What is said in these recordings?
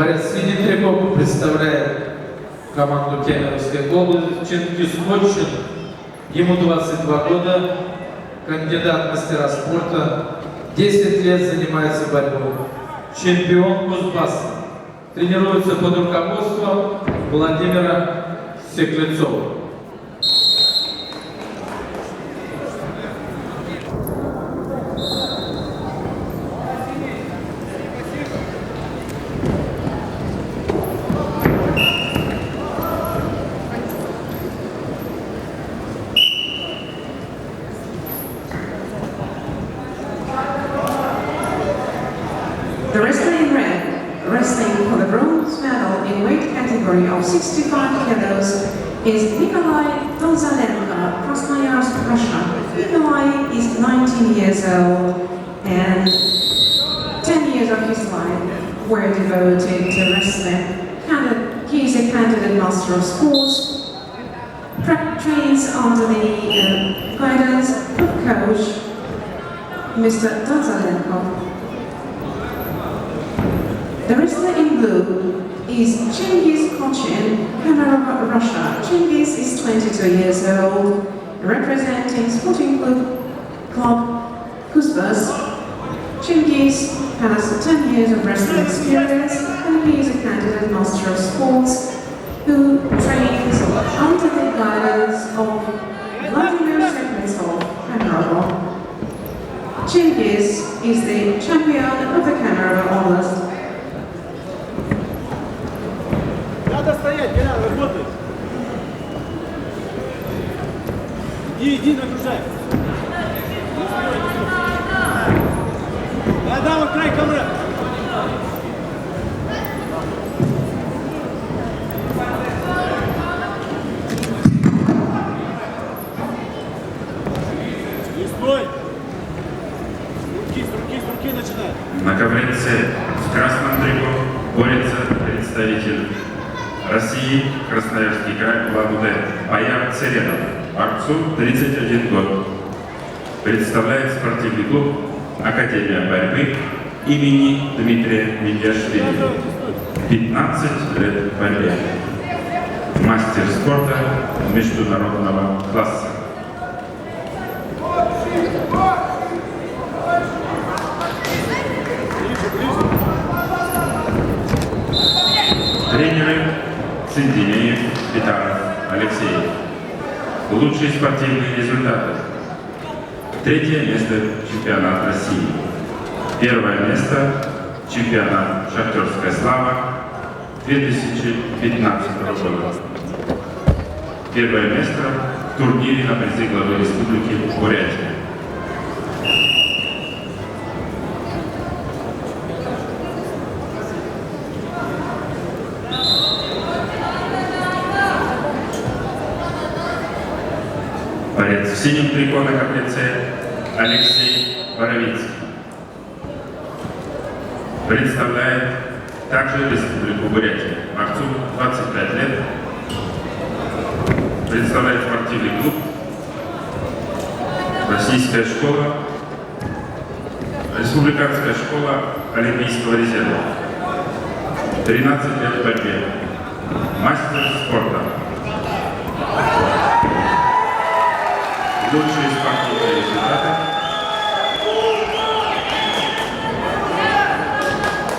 Борец Синитриков представляет команду Кемеровской области Чингис Кочин. Ему 22 года, кандидат в мастера спорта, 10 лет занимается борьбой. Чемпион Кузбасса. Тренируется под руководством Владимира Секлецова. The wrestler in red, wrestling for the bronze medal in weight category of 65 kilos, is Nikolai Donzalenko, Krasnoyarsk, Russia. Nikolai is 19 years old and 10 years of his life were devoted to wrestling. He is a candidate master of sports, trains under the guidance of coach Mr. Donzalenko. The wrestler in blue is Chingiz Kochin, Kemerovo, Russia. Chingiz is 22 years old, representing Sporting Club Kuzbas. Chingiz has 10 years of wrestling experience and he is a candidate master of sports who trains under the guidance of Vladimir Sekletsov, Kemerovo. Chingiz is the champion of the Kemerovo Oblast. Надо стоять, не надо работать. Иди, нагружай. Да, вот край ковра. Не стой. С руки начинай. На ковре с красным триком борется представитель России, Красноярский край, Лагуде, Баяр Цередов, Арцу, 31 год. Представляет спортивный клуб Академия борьбы имени Дмитрия Медяшвили. 15 лет в борьбе. Мастер спорта международного класса. Тренеры Цендинеев, Питаров, Алексеев. Лучшие спортивные результаты. 3-е место чемпионат России. 1-е место чемпионат «Шахтерская слава» 2015 года. 1-е место в турнире на призы главы Республики Бурятия. Борец в синем трико на каплице Алексей Боровицкий. Представляет также Республику Бурятия. Борцу 25 лет. Представляет спортивный клуб Российская школа, Республиканская школа Олимпийского резерва. 13 лет в борьбе. Мастер спорта. Лучшие спортивные результаты.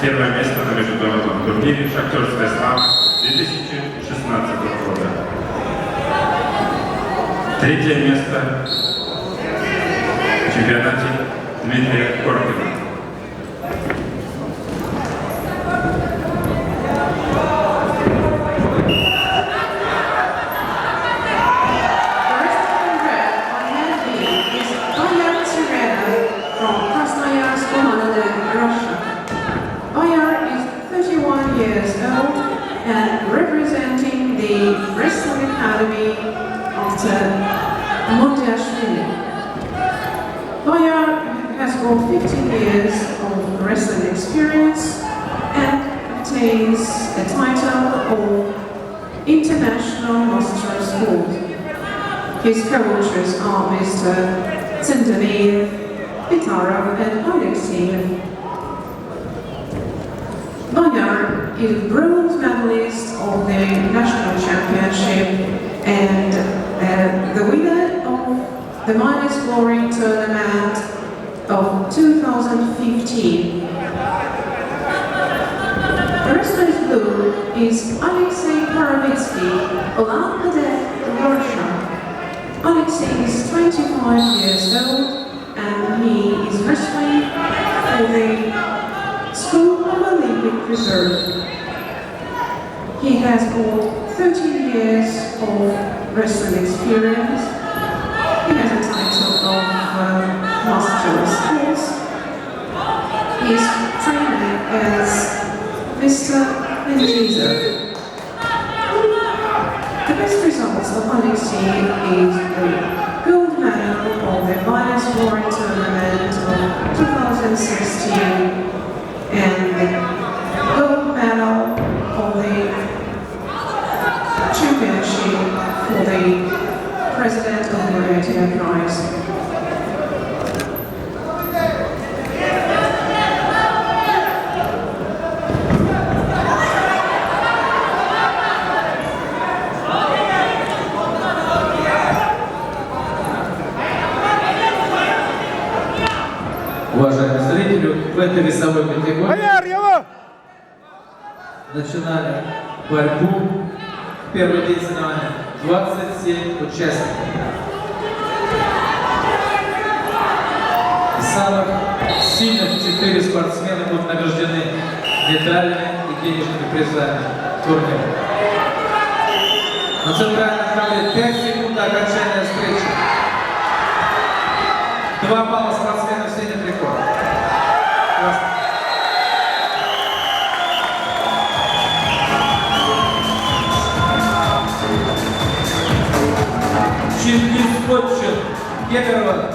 1-е место на международном турнире «Шахтерская слава» 2016 года. 3-е место в чемпионате Дмитрия Коркина. And representing the Wrestling Academy after Mondiashvili. Bayar has got 15 years of wrestling experience and obtains the title of International Master of Sport. His coaches are Mr. Tsendaneev, Pitarov and Alexeyev. Bayar is bronze medalist of the national championship and the winner of the Minus Glory tournament of 2015. The wrestler in blue is Alexei Paravitsky, Ulan Ude, Russia. Alexei is 25 years old and he is wrestling for the School of Olympic Reserve. He has over 13 years of wrestling experience. He has a title of Master of Schools. He is training as Mr. Menjiza. The best results of Alexei is the gold medal of the Minus Glory tournament of 2016 and the gold medal of the championship for the President of the Buryatia Prize. Уважаемые зрители, в этой весовой категории Бояр, его! начинали борьбу. Первый день соревнования 27 участников. Из самых сильных 4 спортсмена будут награждены медалями и денежными призами турнира. На центральном ковре 5 секунд до окончания встречи. 2 балла спортсменов средних рекорд. Чингис Котчин, Кемерово,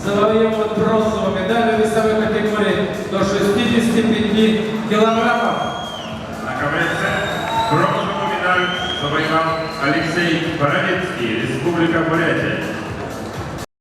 завоевывает бронзовую медаль в весовой категории до 65 килограммов. На ковре С бронзовую медаль завоевал Алексей Боровецкий, Республика Бурятия.